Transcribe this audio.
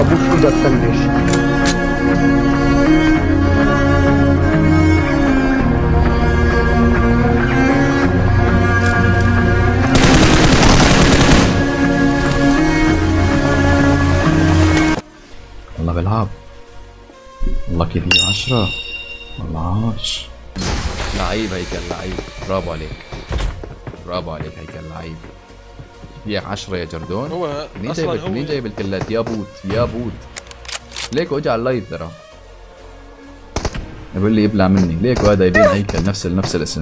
ابوس ايدك فنش. والله بلعب، والله كذي 10 والله عاش. لعيب هيكل، لعيب، برافو عليك، برافو عليك هيكل، لعيب. فيك 10 يا جردون. هو منين جايب الكلات يا بوت يا بوت؟ ليكو اجى على اللايف ترى، يقول لي يبلع مني. ليكو هذا يبين هيكل نفس الاسم.